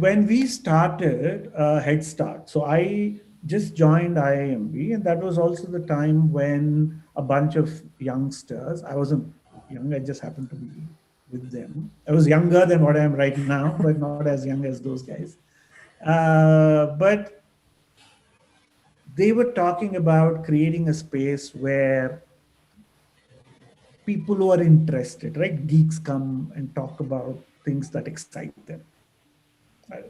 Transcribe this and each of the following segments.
when we started Head Start, so I just joined IIMB, and that was also the time when a bunch of youngsters, I wasn't young, I just happened to be with them. I was younger than what I am right now, but not as young as those guys. But they were talking about creating a space where people who are interested, right? Geeks come and talk about things that excite them.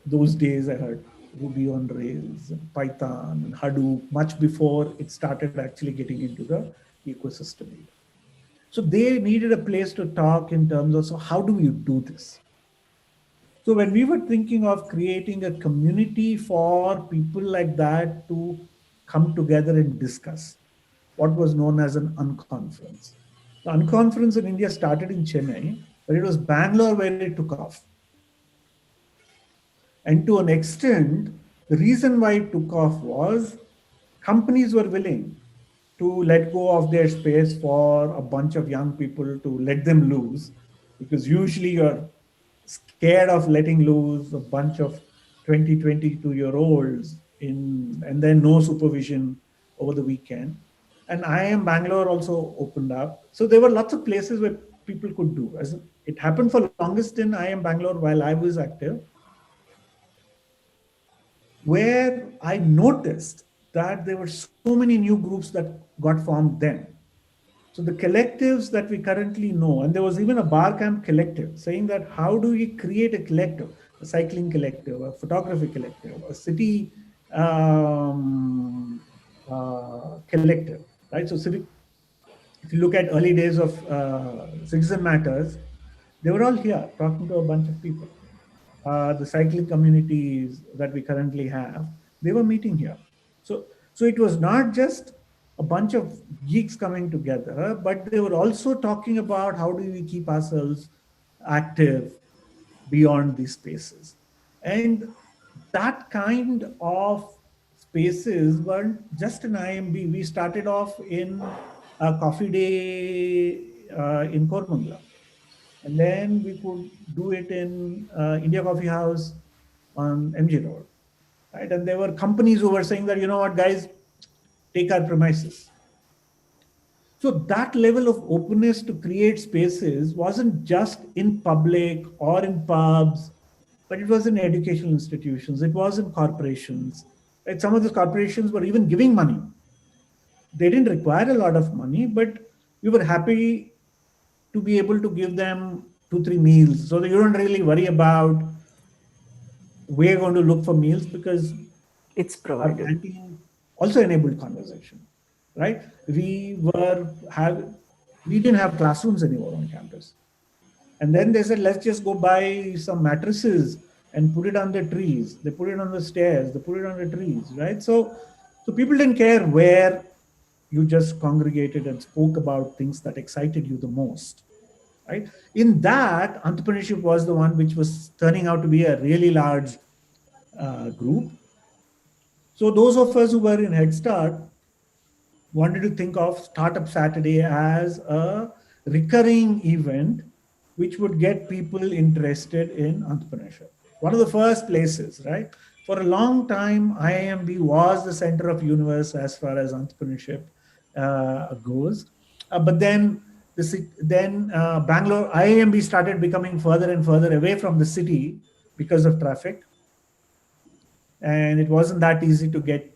Those days I heard Ruby on Rails, Python, and Hadoop, much before it started actually getting into the ecosystem. So they needed a place to talk in terms of, so how do you do this? So when we were thinking of creating a community for people like that to come together and discuss what was known as an unconference. The unconference in India started in Chennai, but it was Bangalore where it took off. And to an extent, the reason why it took off was companies were willing to let go of their space for a bunch of young people to let them loose, because usually you're scared of letting loose a bunch of 20, 22-year olds in, and then no supervision over the weekend. And IIM Bangalore also opened up. So there were lots of places where people could do. As it happened for longest in IIM Bangalore while I was active, where I noticed that there were so many new groups that got formed then. So the collectives that we currently know, and there was even a bar camp collective saying that how do we create a collective, a cycling collective, a photography collective, a city collective, right? So civic, if you look at early days of Citizen Matters, they were all here talking to a bunch of people. The cycling communities that we currently have, they were meeting here. So it was not just a bunch of geeks coming together, but they were also talking about how do we keep ourselves active beyond these spaces. And that kind of spaces weren't just an IMB. We started off in a coffee day in Kormangla. And then we could do it in India Coffee House on MG Road, right? And there were companies who were saying that, you know what, guys, take our premises. So that level of openness to create spaces wasn't just in public or in pubs, but it was in educational institutions. It was in corporations. Right? Some of those corporations were even giving money. They didn't require a lot of money, but we were happy to be able to give them 2, 3 meals so that you don't really worry about where you're going to look for meals, because It's our provided. canteen also enabled conversation, right? We didn't have classrooms anymore on campus. And then they said, let's just go buy some mattresses and put it on the trees. They put it on the stairs, they put it on the trees, right? So people didn't care where you just congregated and spoke about things that excited you the most, right? In that, entrepreneurship was the one which was turning out to be a really large group. So those of us who were in Head Start wanted to think of Startup Saturday as a recurring event which would get people interested in entrepreneurship. One of the first places, right? For a long time, IIMB was the center of universe as far as entrepreneurship goes. But then Bangalore, IIMB started becoming further and further away from the city because of traffic. And it wasn't that easy to get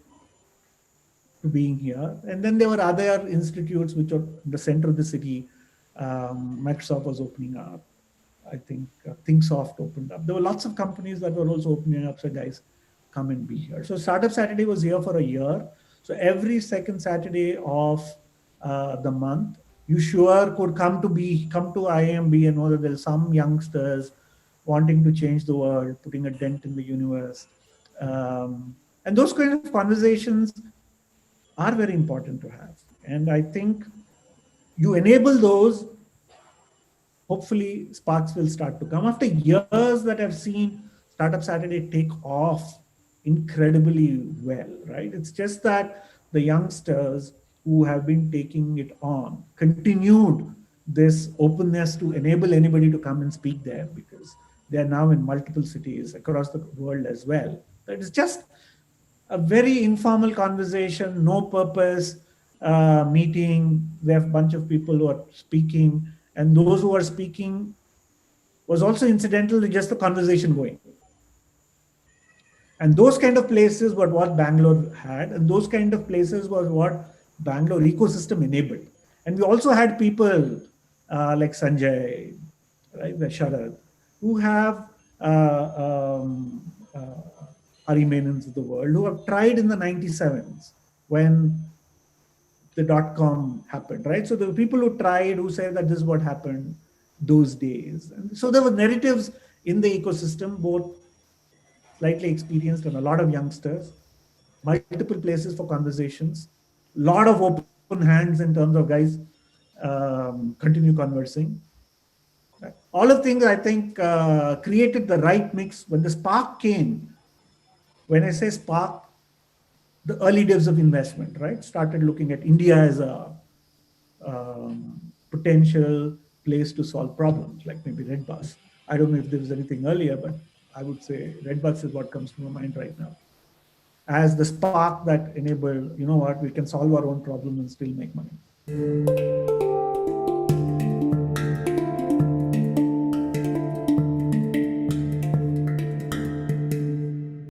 to being here. And then there were other institutes which were in the center of the city. Microsoft was opening up. I think ThinkSoft opened up. There were lots of companies that were also opening up. So guys, come and be here. So Startup Saturday was here for a year. So every second Saturday of the month, you sure could come to IMB and know that there's some youngsters wanting to change the world, putting a dent in the universe. And those kind of conversations are very important to have. And I think you enable those, hopefully sparks will start to come. After years that I've seen Startup Saturday take off incredibly well, right? It's just that the youngsters who have been taking it on continued this openness to enable anybody to come and speak there, because They are now in multiple cities across the world as well. It is just a very informal conversation, no purpose meeting. We have a bunch of people who are speaking, and those who are speaking was also incidental to just the conversation going. And those kind of places were what Bangalore had, and those kind of places was what Bangalore ecosystem enabled. And we also had people like Sanjay, right, the Sharad, who have Hari Menons of the world, who have tried in the 97s when the dot-com happened, right? So there were people who tried, who said that this is what happened those days. And so there were narratives in the ecosystem, both slightly experienced and a lot of youngsters, multiple places for conversations, a lot of open hands in terms of guys, continue conversing. All of things, I think, created the right mix. When the spark came, when I say spark, the early days of investment, right? Started looking at India as a potential place to solve problems, like maybe Redbus. I don't know if there was anything earlier, but I would say Redbus is what comes to my mind right now as the spark that enabled, you know what, we can solve our own problems and still make money.